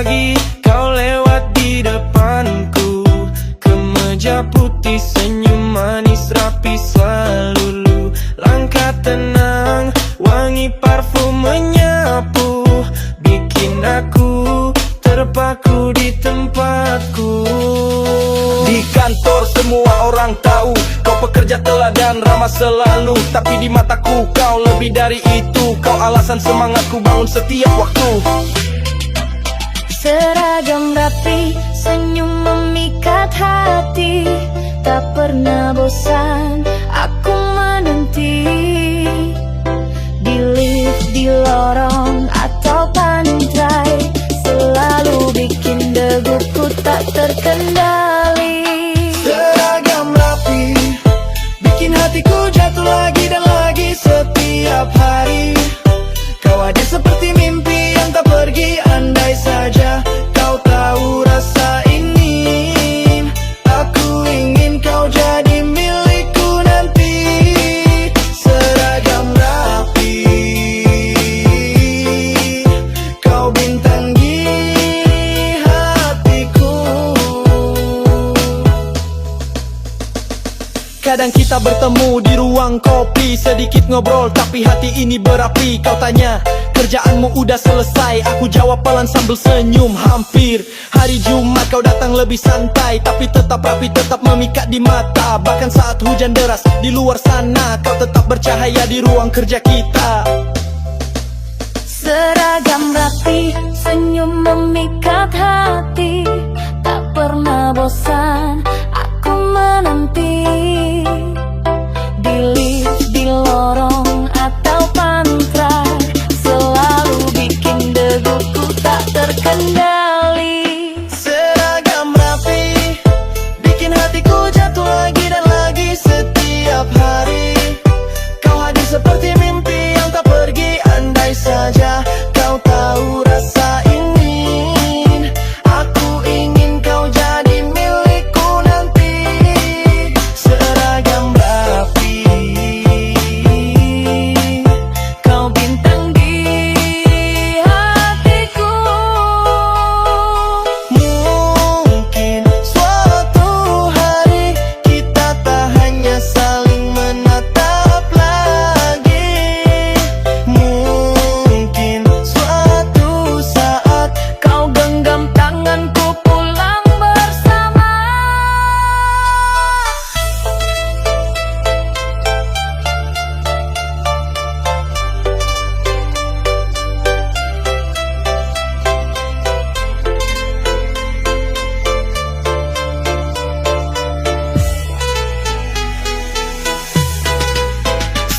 pagi kau lewat di depanku. Kemeja putih, senyum manis rapi selalu. Langkah tenang, wangi parfum menyapu, bikin aku terpaku di tempatku. Di kantor semua orang tahu kau pekerja teladan, ramah selalu. Tapi di mataku kau lebih dari itu. Kau alasan semangatku bangun setiap waktu. Seragam rapi, senyum memikat hati. Tak pernah bosan aku menanti. Di lift, di lorong, atau pantai, selalu bikin deguku tak terkendali. Seragam rapi bikin hatiku jatuh lagi dan lagi setiap hari. Kau hadir seperti mimpi yang tak pergi. Andai saja kau tahu rasa ini. Aku ingin kau jadi milikku nanti. Seragam rapi, kau bintang di hatiku. Kadang kita bertemu di ruang kopi, sedikit ngobrol tapi hati ini berapi. Kau tanya, kerjaanmu udah selesai? Aku jawab pelan sambil senyum hampir. Hari Jumat kau datang lebih santai, tapi tetap rapi, tetap memikat di mata. Bahkan saat hujan deras di luar sana, kau tetap bercahaya di ruang kerja kita. Seragam rapi, senyum memikat hati. Tak pernah bosan aku menanti. Di lift, di lorong, atau pantai, selalu bikin deguku tak terkendali. Seragam rapi bikin hatiku jatuh lagi dan lagi setiap hari. Kau hadir seperti mimpi yang tak pergi. Andai saja kau tahu rasa ini. Aku ingin kau jadi milikku nanti. Seragam rapi, kau bintang di hatiku. Mungkin suatu hari kita tak hanya saling menatap lagi. Mungkin suatu saat Kau genggam tanganku pulang bersama.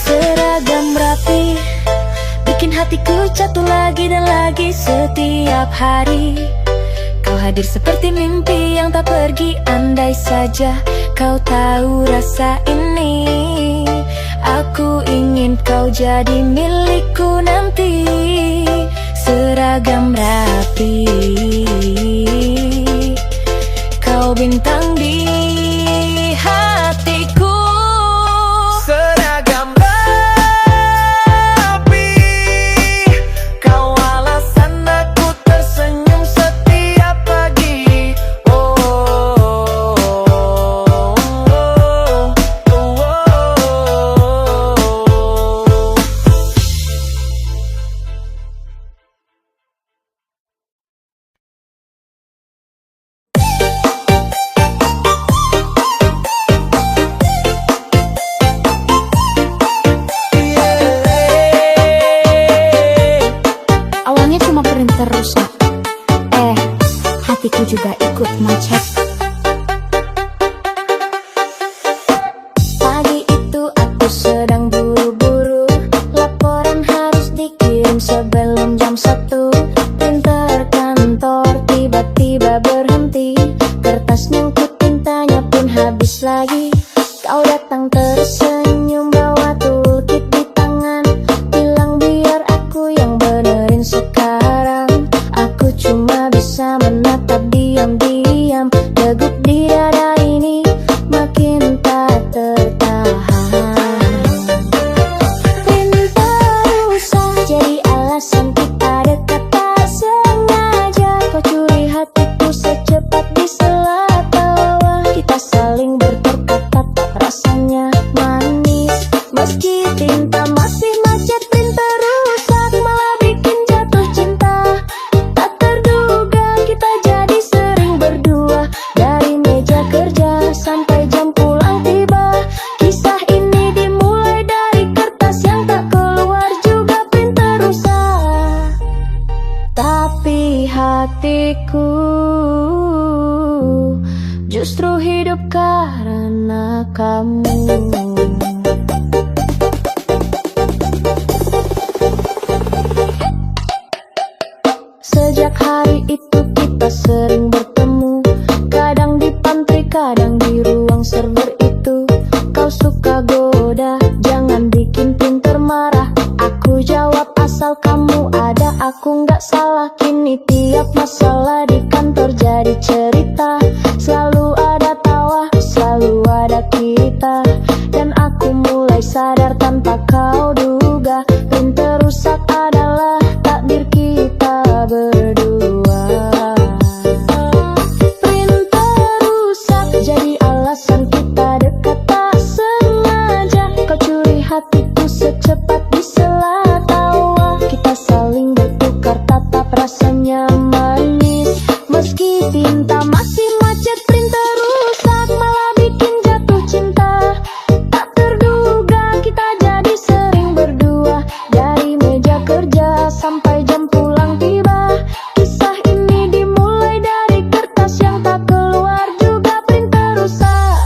Seragam rapi bikin hatiku jatuh lagi dan lagi setiap hari. Kau hadir seperti mimpi yang tak pergi. Andai saja kau tahu rasa ini. Aku ingin kau jadi milikku nanti. Seragam rapi, kau bintang di hatiku. seragam rapi, kau alasan aku tersenyum setiap pagi. Oh, oh, oh, oh, oh. Awalnya cuma print terus, Kak. Hatiku juga ikut macet. Pagi itu aku sedang buru-buru, laporan harus dikirim sebelum jam 1. Printer kantor tiba-tiba berhenti, kertas nyangkut tintanya pun habis lagi. Kau datang tersenyum bawa toolkit di tangan, bilang biar aku yang benerin sekarang. Aku cuma bisa menatap diam-diam, degup di dada ini makin tak tertahan. Printer rusak jadi alasan kita dekat, tak sengaja kau hatiku justru hidup karena kamu. Sejak hari itu kita sering bertemu, kadang di pantai, kadang di ruang server itu. Kau suka goda, jangan bikin pinter marah. Aku jawab asal kamu ada, aku nggak salah. Kini tiap masalah di kantor jadi cerita, selalu ada tawa, selalu ada kita. Dan aku mulai sadar tanpa kau duga, printer rusak adalah takdir kita berdua. Printer rusak jadi alasan kita dekat tak sengaja. Kau curi hatiku secepat disela tawa. Kita saling bertukar tatap, rasanya manis. Meski tinta masih macet, printer rusak malah bikin jatuh cinta. Tak terduga kita jadi sering berdua, dari meja kerja sampai jam pulang tiba. Kisah ini dimulai dari kertas yang tak keluar juga, printer rusak.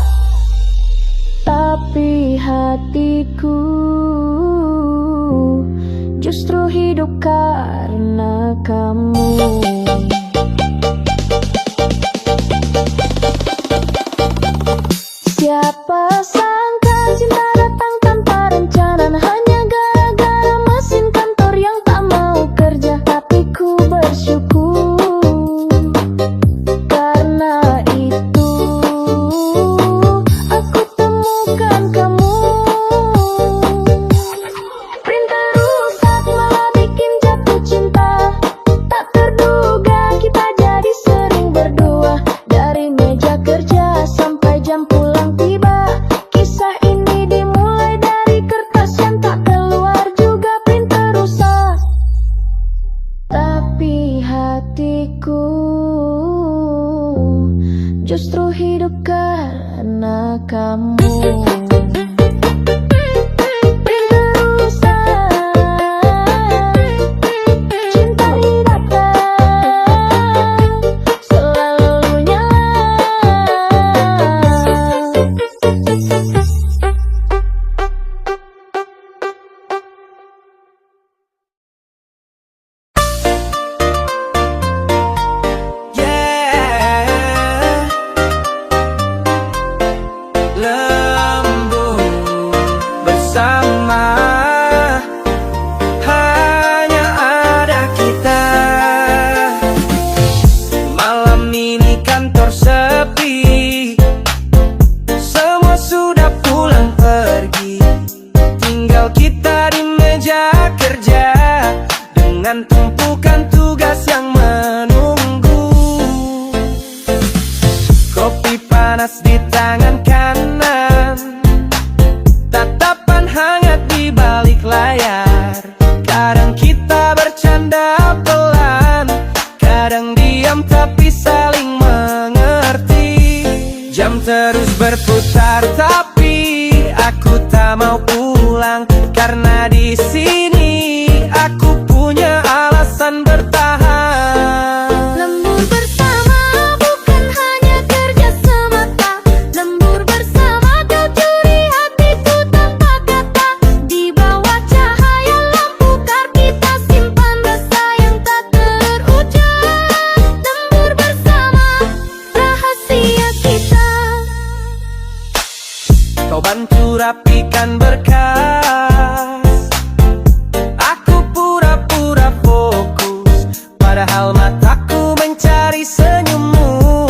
Tapi hatiku justru hidup karena kamu. Siapa sangka cinta datang tanpa rencana, hanya gara-gara mesin kantor yang tak mau kerja. Tapi ku bersyukur, karena itu aku temukan kamu. Printer rusak malah bikin jatuh cinta. Tak terduga kita jadi sering berdua, dari meja kerja sampai jam pulang tiba. Kisah ini dimulai dari kertas yang tak keluar juga, printer rusak. Tapi hatiku justru hidup karena kamu. Printer rusak, cinta datang selalu nyala. Yeah, lembur bersama, hanya ada kita. Malam ini kantor sepi, semua sudah pulang pergi. Tinggal kita di meja kerja, dengan tumpukan tugas yang menunggu. Kopi panas di tangan kanan, tatapan hangat di balik layar. Kadang kita bercanda pelan, kadang diam tapi saling mengerti. Jam terus berputar tapi aku tak mau pulang, karena di sini aku punya alasan bertahan. Lembur bersama bukan hanya kerja semata. Lembur bersama kau curi hatiku tanpa kata. Di bawah cahaya lampu kar kita simpan rasa yang tak terucap. Lembur bersama rahasia kita. Kau bantu rapikan berkas, aku pura-pura fokus, padahal mataku mencari senyummu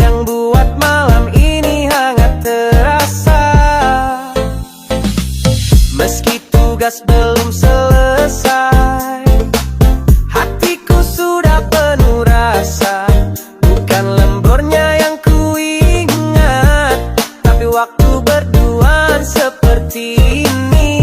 yang buat malam ini hangat terasa. Meski tugas belum selesai, hatiku sudah penuh rasa. Bukan lemburnya yang ku ingat, tapi waktu berduaan seperti ini.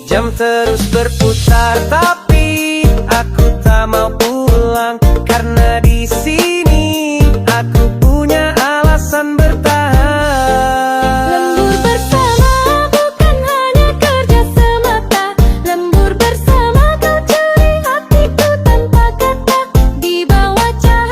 Jam terus berputar tapi aku tak mau pulang, karena di sini aku punya alasan bertahan. Lembur bersama bukan hanya kerja semata. Lembur bersama kau curi hatiku tanpa kata. Di bawah cahaya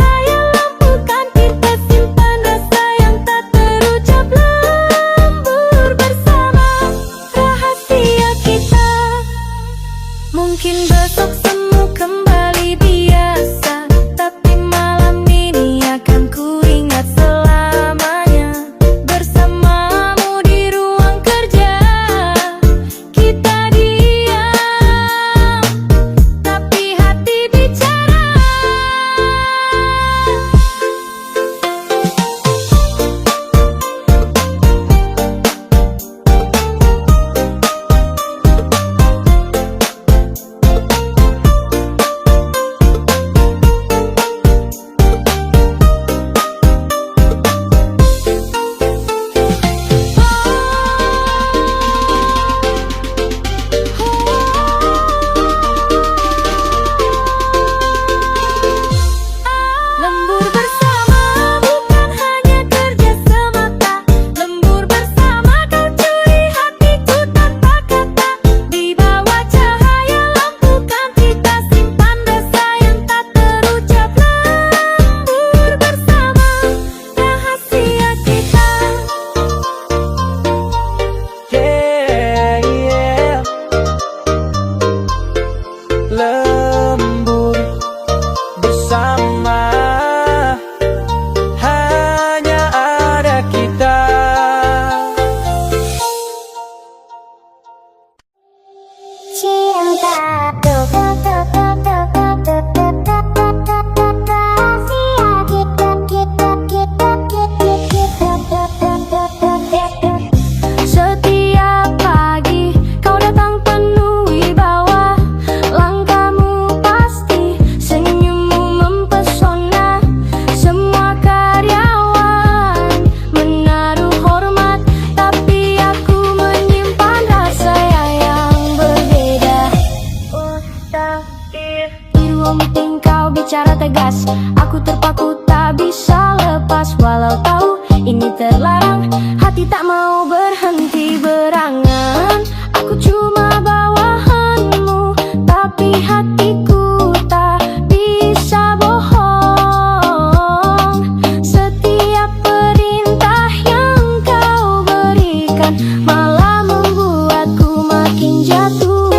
bisa lepas. Walau tahu ini terlarang, hati tak mau berhenti berangan. Aku cuma bawahanmu, tapi hatiku tak bisa bohong. Setiap perintah yang kau berikan malah membuatku makin jatuh.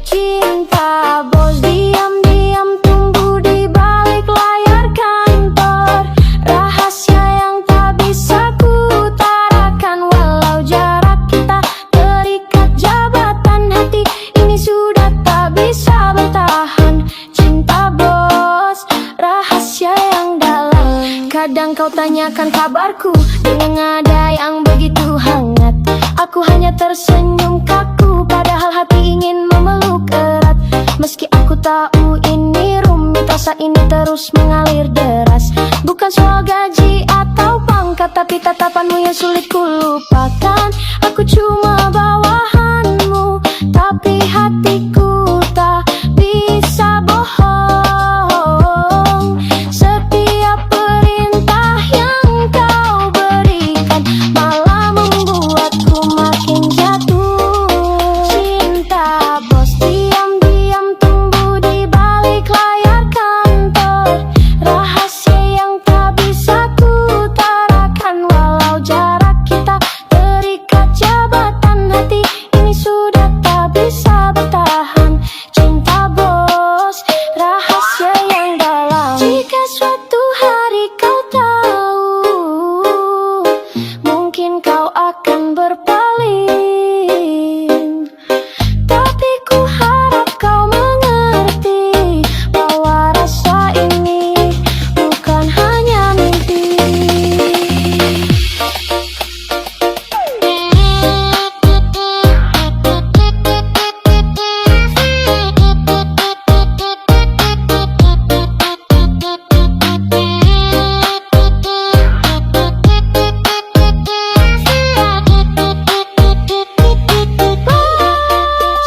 Cinta bos diam-diam tumbuh di balik layar kantor. Rahasia yang tak bisa kutarakan. Walau jarak kita terikat jabatan, hati ini sudah tak bisa bertahan. Cinta bos, rahasia yang dalam. Kadang kau tanyakan kabarku dengan nada yang begitu hangat. Aku hanya tersenyum kaku, padahal hati ingin memeluk erat. Meski aku tahu ini rumit, rasa ini terus mengalir deras. Bukan soal gaji atau pangkat, tapi tatapanmu yang sulit ku lupakan. Aku cuma bawahanmu, tapi hatiku tak bisa bohong. Setiap perintah yang kau berikan malah membuatku makin jatuh. Cinta bos diam-diam tumbuh di balik layar kantor. Rahasia yang tak bisa kutarakan. Walau jarak kita terikat jabatan, hati ini sudah tak bisa bertahan. Cinta bos, rahasia yang dalam. Jika suatu hari kau tahu, mungkin kau akan berpaling. Tapi ku harap kau mengerti bahwa rasa ini bukan hanya mimpi.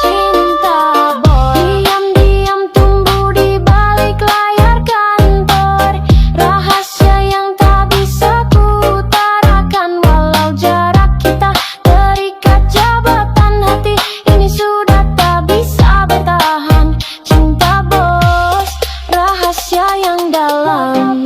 Cinta bos diam-diam tumbuh di balik layar kantor. Rahasia yang tak bisa kutarakan. Walau jarak kita terikat jabatan, hati ini sudah tak bisa bertahan. Cinta bos, rahasia yang dalam.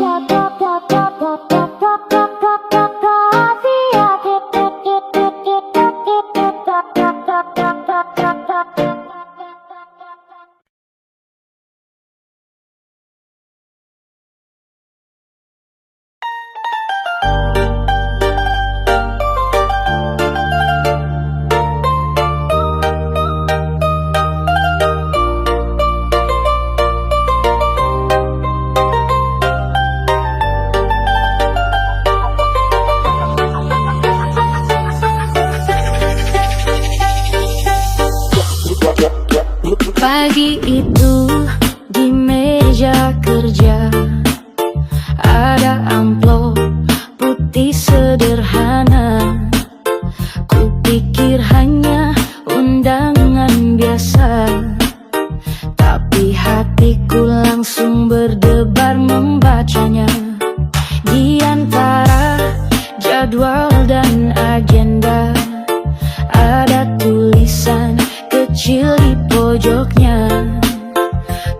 Pagi itu di meja kerja ada amplop putih sederhana. Kupikir hanya undangan biasa, tapi hatiku langsung berdebar membacanya. Di antara jadwal dan agenda ada tulisan kecil di pojoknya.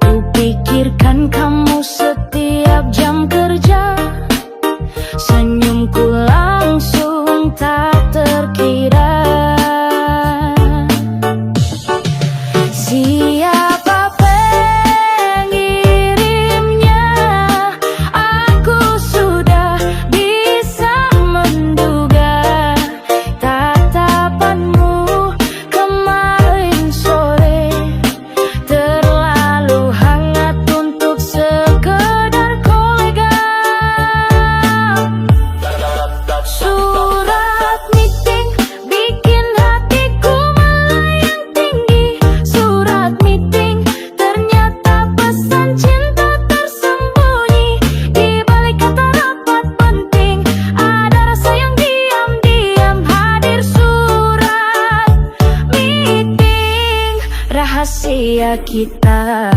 Kupikirkan kamu setiap jam kerja. Senyumku langsung tak terkira. Siapa pengirimnya? Aku sudah bisa menduga. Tatapanmu kemarin sore terlalu hangat untuk sekedar kolega. Surat meeting bikin hatiku melayang tinggi. Surat meeting ternyata pesan cinta tersembunyi. Di balik kata rapat penting ada rasa yang diam-diam hadir. Surat meeting rahasia kita.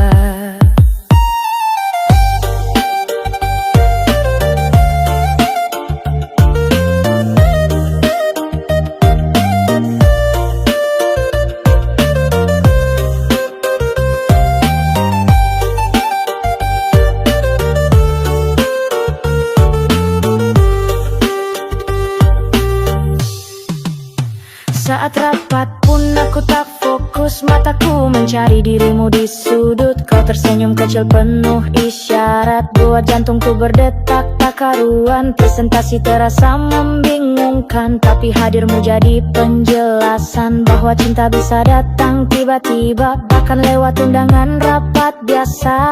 mencari dirimu di sudut. Kau tersenyum kecil penuh isyarat, buat jantungku berdetak tak karuan. Presentasi terasa membingungkan, tapi hadirmu jadi penjelasan bahwa cinta bisa datang tiba-tiba, bahkan lewat undangan rapat biasa.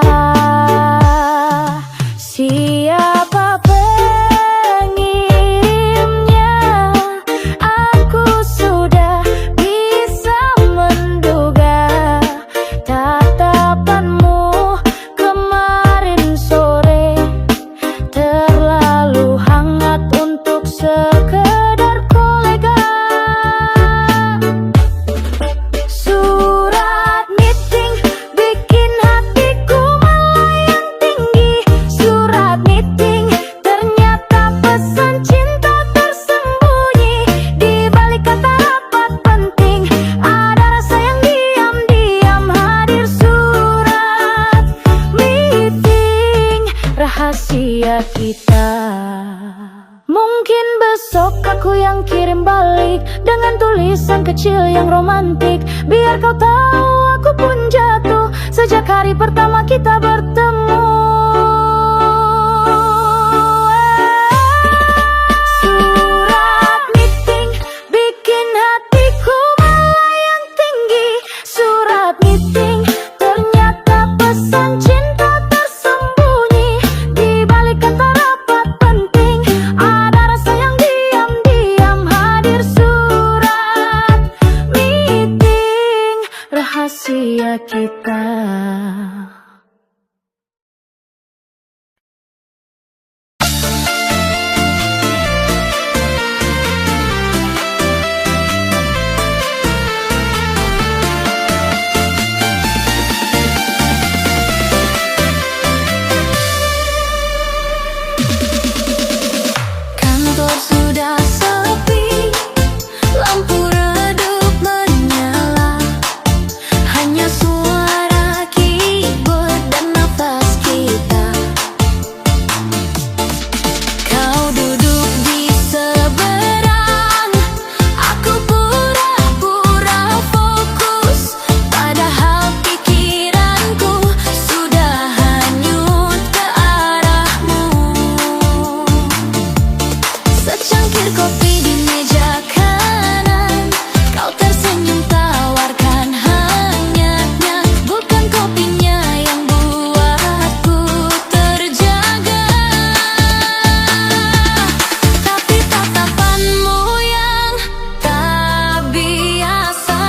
Siapa pengirimnya? Aku sudah bisa menduga. Tatapanmu kemarin sore terlalu hangat untuk sekedar kolega. Surat meeting bikin hatiku melayang tinggi. Surat meeting ternyata pesan cinta tersembunyi. Di balik kata rapat penting ada rasa yang diam-diam hadir. Surat meeting rahasia kita. Mungkin besok aku yang kirim balik dengan tulisan kecil yang romantik, biar kau tahu aku pun jatuh sejak hari pertama kita bertemu. Surat meeting bikin hatiku melayang tinggi. Surat meeting ternyata pesan cinta tersembunyi. Di balik kata rapat penting ada rasa yang diam-diam hadir. Surat meeting rahasia kita. Kantor sudah sepi, lampu redup menyala, hanya suara keyboard dan nafas kita. Kau duduk di seberang, aku pura-pura fokus, padahal pikiranku sudah hanyut ke arahmu. Secangkir kopi di meja kanan, kau tersenyum tawarkan hangatnya. Bukan kopinya yang buatku terjaga, tapi tatapanmu yang tak biasa.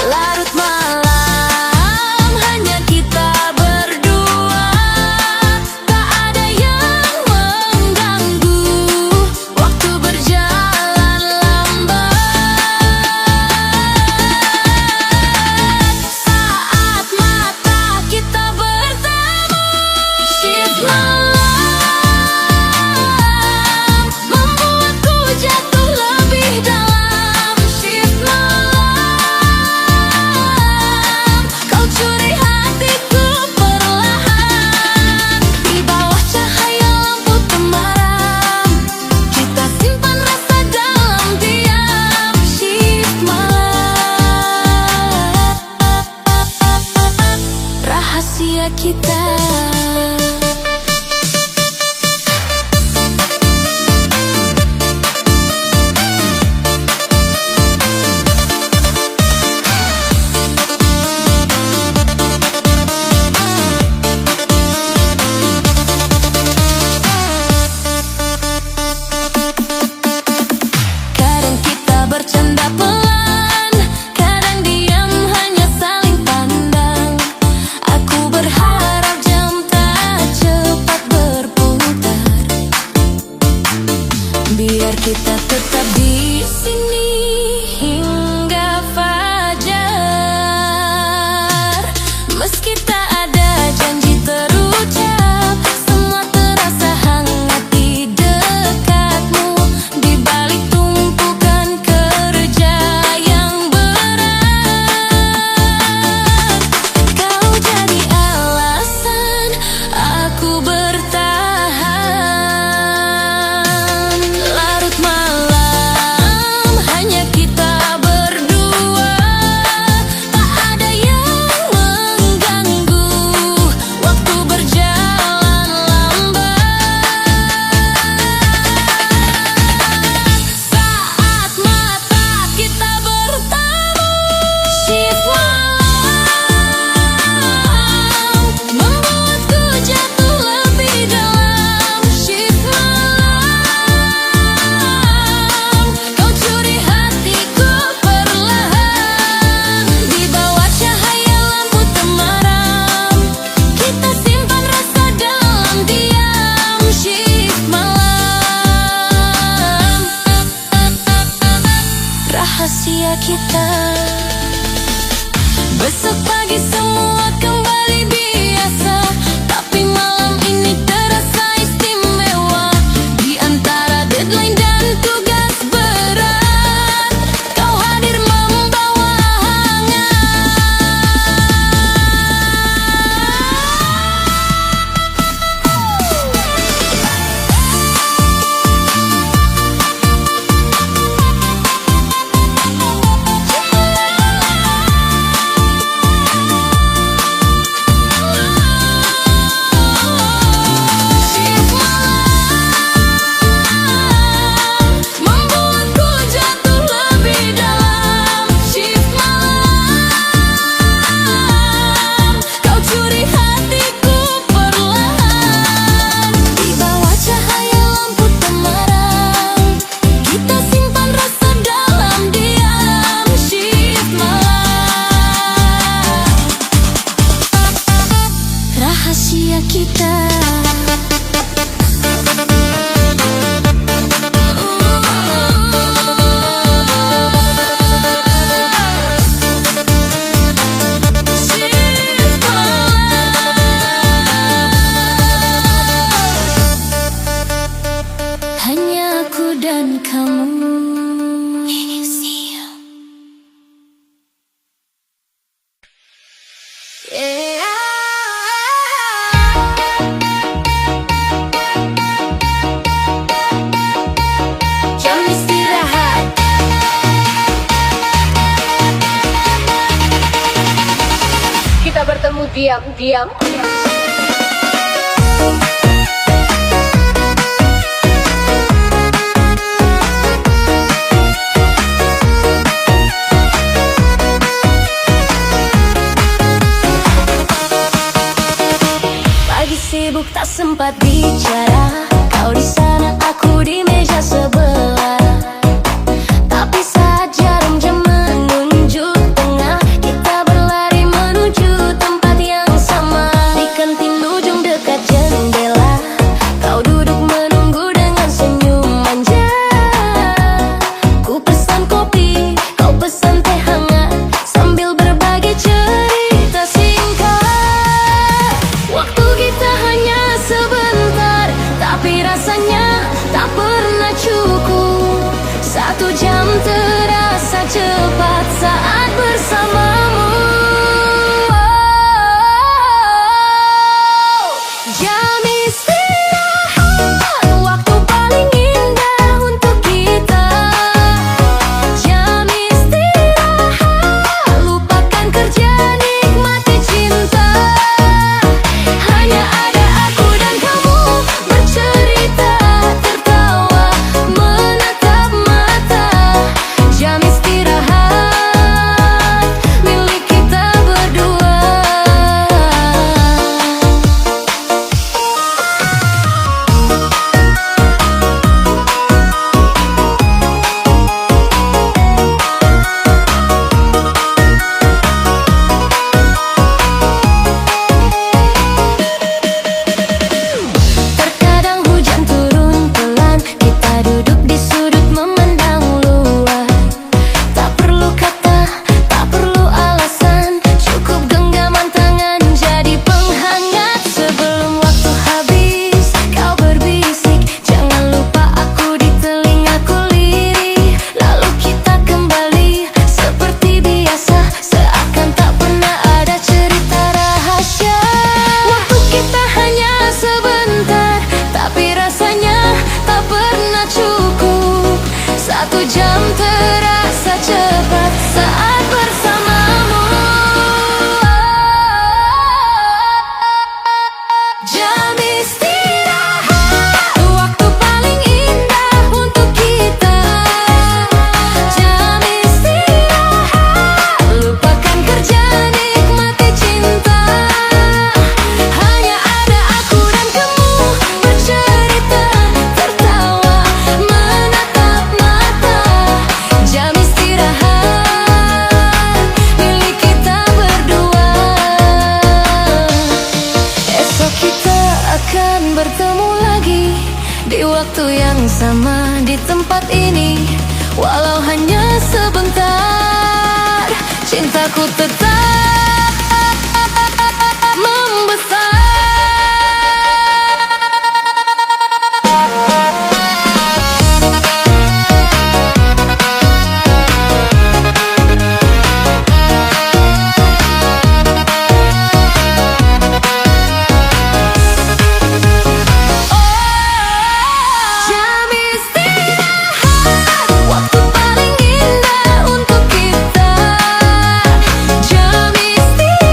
Larut malam hanya kita berdua, tak ada yang mengganggu. Waktu berjalan lambat, saat mata kita bertemu. Shift malam membuatku jatuh lebih dalam. Shift malam kau curi hatiku perlahan. Di bawah cahaya lampu temaram, kita simpan rasa dalam diam. Shift malam rahasia kita. Kadang kita bercanda pelan, kadang diam hanya saling pandang. Aku berharap jam tak cepat berputar, biar kita tetap di sini hingga fajar. Meski tak ada janji terucap, semua terasa hangat di dekatmu. Di balik tumpukan kerja yang berat, kau jadi alasan aku bertahan. Larut malam hanya kita berdua, hanya kita. Hanya aku dan kamu. Jam istirahat. Kita bertemu diam-diam. Pagi sibuk tak sempat bicara. Kau di sana, aku di meja sebelah. Tapi saat jarum-jam menunjuk tengah, kita berlari menuju tempat yang sama. Di kantin ujung dekat jendela, kau duduk menunggu dengan senyum manja. Ku pesan kopi, kau pesan teh hangat, sambil berbagi cerita singkat. Waktu kita hanya sebentar, tapi rasanya tak pernah cukup. 1 jam terasa cepat saat bersamamu. Jam istirahat, waktu paling indah untuk kita. Jam istirahat, lupakan kerja, nikmati cinta. Hanya ada aku dan kamu, bercerita, tertawa, menatap mata. Jam istirahat, milik kita berdua. Terkadang hujan turun pelan, kita duduk di sudut memandang luar. Tak perlu kata, tak perlu alasan, cukup genggaman tangan jadi penghangat. Sebelum waktu habis, kau berbisik, jangan lupa aku di telingaku lirik. Lalu kita kembali seperti biasa, seakan tak pernah ada cerita rahasia. Waktu kita hanya sebentar, tapi rasanya tak pernah cukup. 1 jam terasa cepat saat bersamamu. Jam istirahat, waktu paling indah untuk kita. Jam istirahat, lupakan kerja, nikmati cinta. Hanya ada aku dan kamu, bercerita, tertawa, menatap mata. Jam istirahat, milik kita berdua. Esok kita akan bertemu lagi di waktu yang sama, di tempat ini. Walau hanya sebentar, cintaku tetap membesar. Jam istirahat, waktu paling indah untuk kita. Jam istirahat.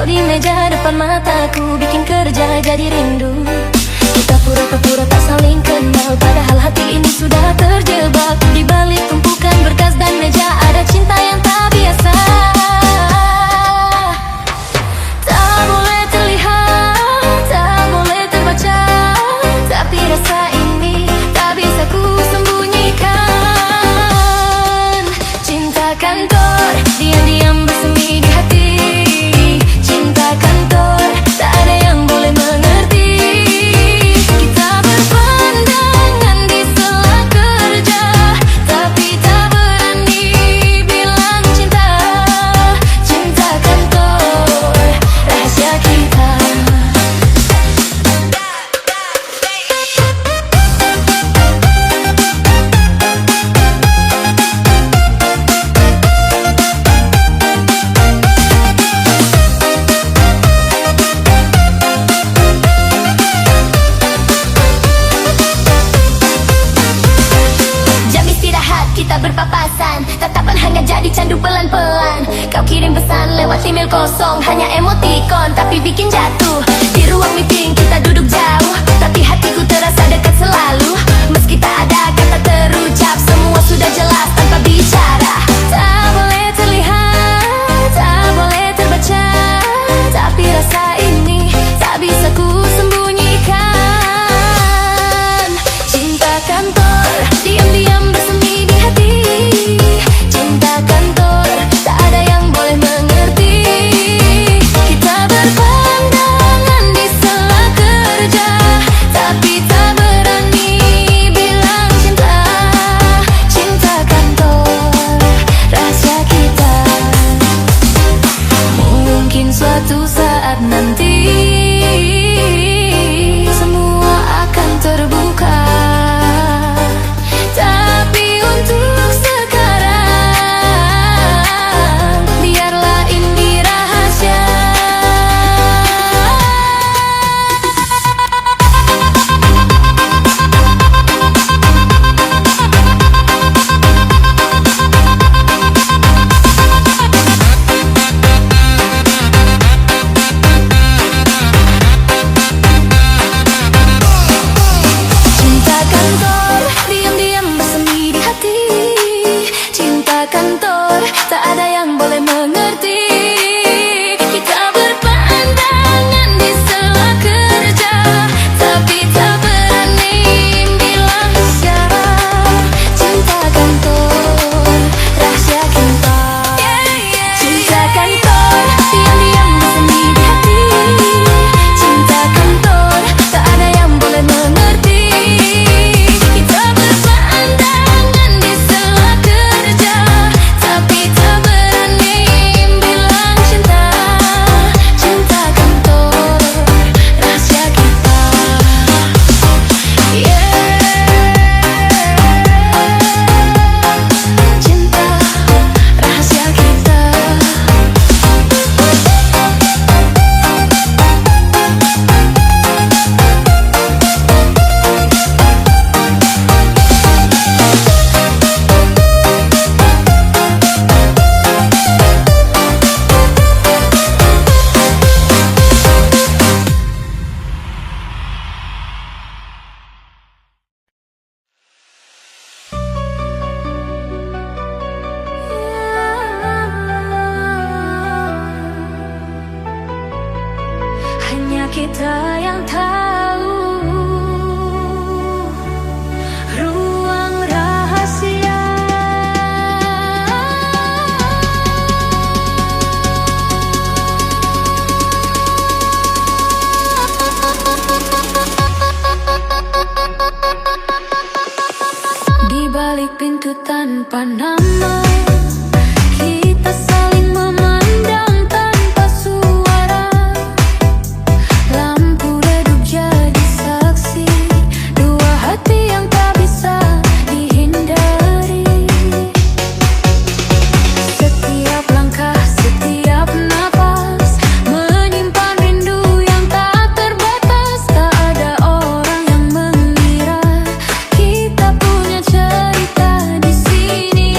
Kau di meja depan mataku, bikin kerja jadi rindu. Kita pura-pura tak saling kenal, padahal hati ini sudah terjebak. Di balik tumpukan berkas dan meja ada cinta yang tak biasa. Tak boleh terlihat, tak boleh terbaca, tapi rasa ini tak bisa ku sembunyikan. Cinta kantor, diam-diam bersemi di hati. Cinta kantor, tak ada yang boleh mengerti. Kita berpandangan di sela kerja, tapi tak berani bilang cinta. Cinta kantor, rahasia kita. Jam istirahat kita berpapasan, tatapan hangat jadi candu pelan-pelan. Kau kirim pesan lewat email kosong, hanya emoticon tapi bikin jatuh. Di ruang meeting kita duduk jauh, tapi hatiku terasa dekat selalu. Meski tak ada kata terucap, semua sudah jelas tanpa bicara. Tak boleh terlihat, tak boleh terbaca, tapi rasa ini tak bisa ku sembunyikan. Cinta kantor, diam-diam bersemi di hati. Cinta kantor, tak ada yang boleh mengerti. Kita berpandangan di sela kerja, tapi tak berani bilang cinta. Cinta kantor, rahasia kita. Mungkin suatu saat nanti semua akan terbuka, tapi untuk sekarang biarlah ini rahasia. Cinta kantor, diam-diam bersemi di hati. Cinta kantor, tak ada yang boleh mengerti. Kita berpandangan di sela kerja, tapi tak berani bilang siapa. Cinta kantor, rahasia kita. Cinta kantor, diam-diam bersemi di hati. Cinta kantor, tak ada yang boleh mengerti. Kita berpandangan di sela kerja, tapi tak berani bilang cinta. Cinta kantor, rahasia kita. Cinta, rahasia kita. Hanya kita yang tahu ruang rahasia. Di balik pintu tanpa nama, kita saling memandang tanpa suara. Lampu redup jadi saksi, dua hati yang tak bisa dihindari. Setiap langkah, setiap napas menyimpan rindu yang tak terbatas. Tak ada orang yang mengira kita punya cerita di sini.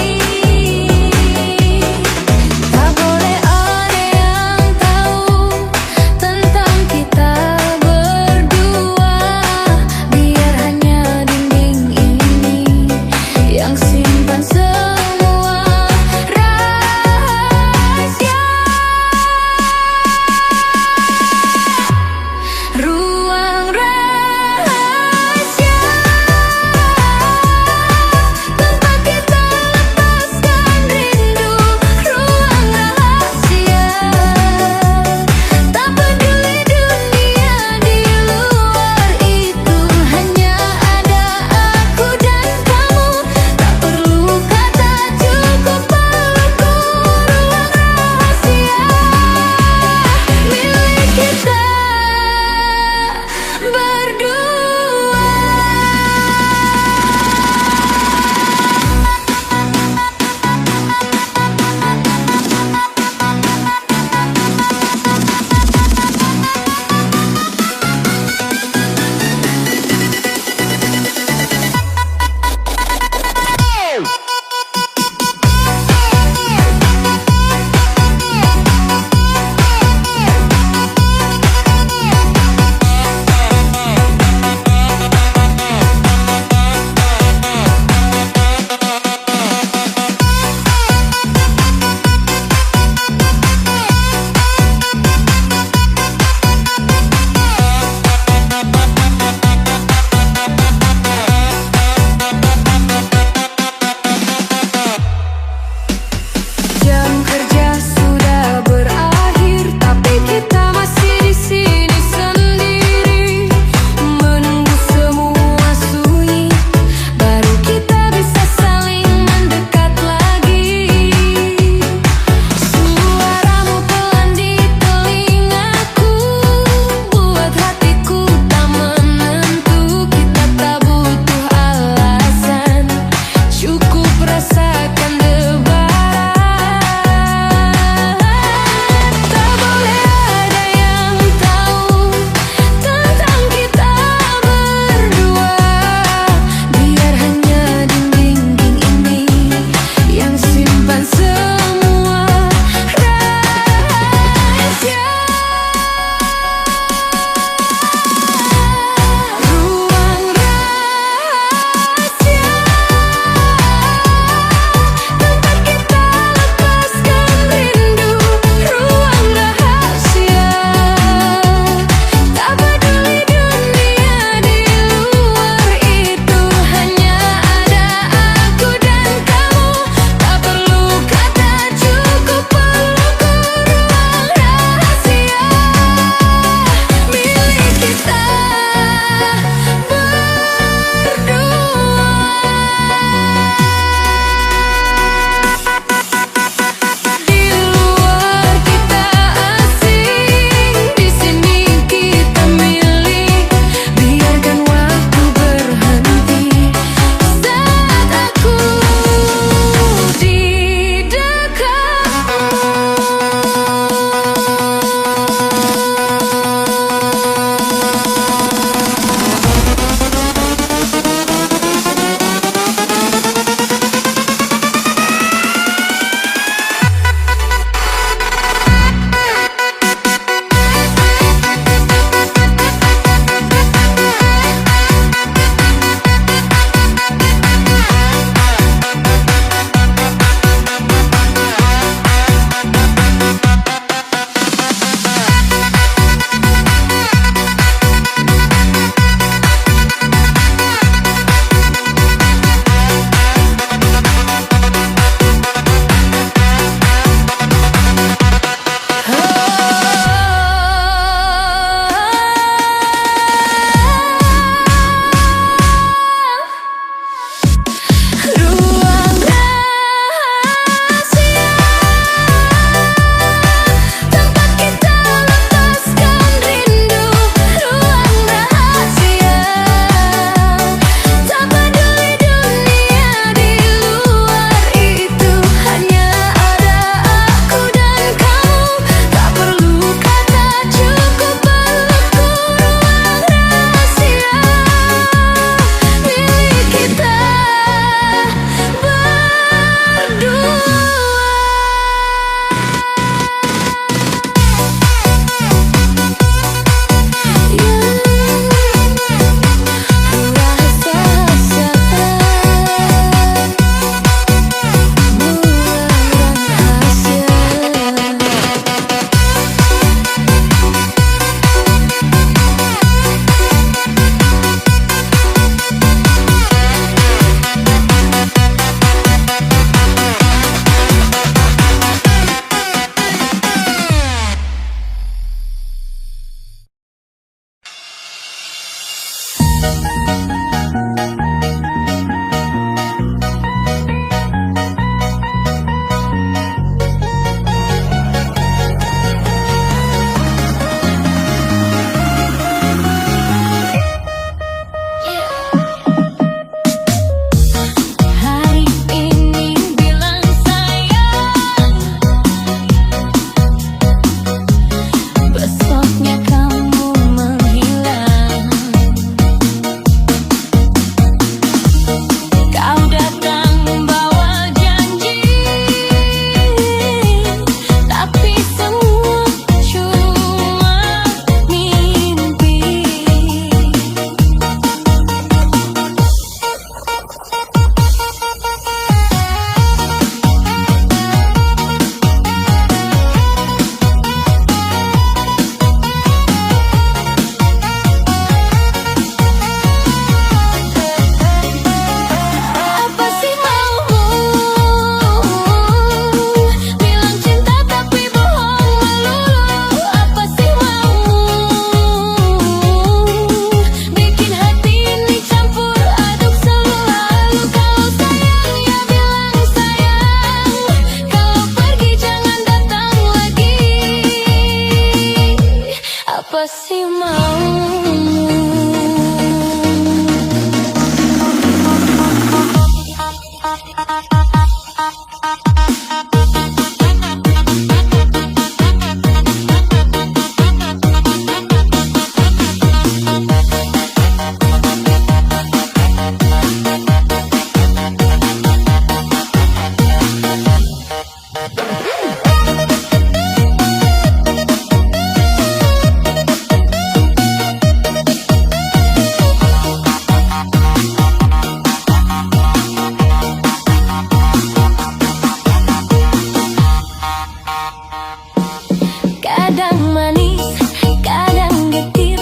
Kadang manis, kadang getir,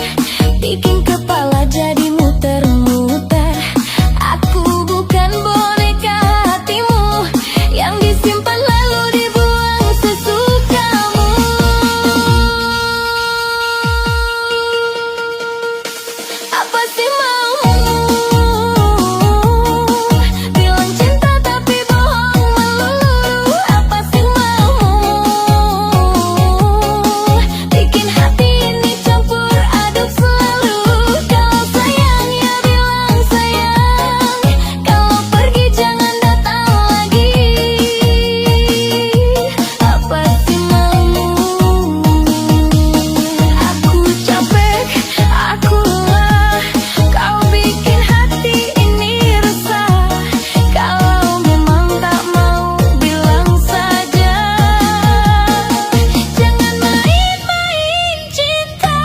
bikin kepala jadi muter-muter. Aku bukan boneka hatimu yang disimpan lalu dibuang sesukamu. Apa sih maumu? Bilang cinta tapi bohong melulu. Apa sih maumu? Bikin hati ini campur aduk selalu. Kalau sayang ya bilang sayang, kalau pergi jangan datang lagi. Apa sih maumu? Aku capek, aku lelah, kau bikin hati ini resah. Kalau memang tak mau bilang saja, jangan main-main cinta.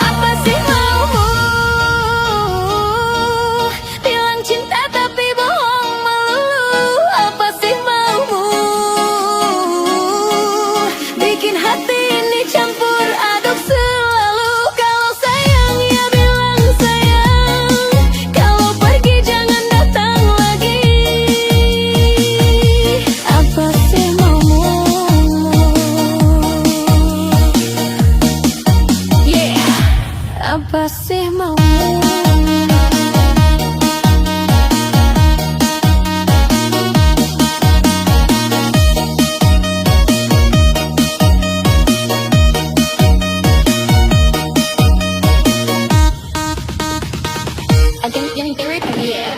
Apa sih maumu? Bilang cinta tapi bohong melulu. Apa sih maumu? Bikin hati ini campur aduk selalu. Kalau sayang ya bilang sayang, kalau pergi jangan datang lagi. Apa sih maumu? Yeah. Apa sih maumu? I think yang third, yeah.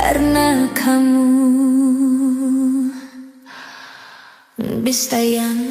karena kamu. Bis tayang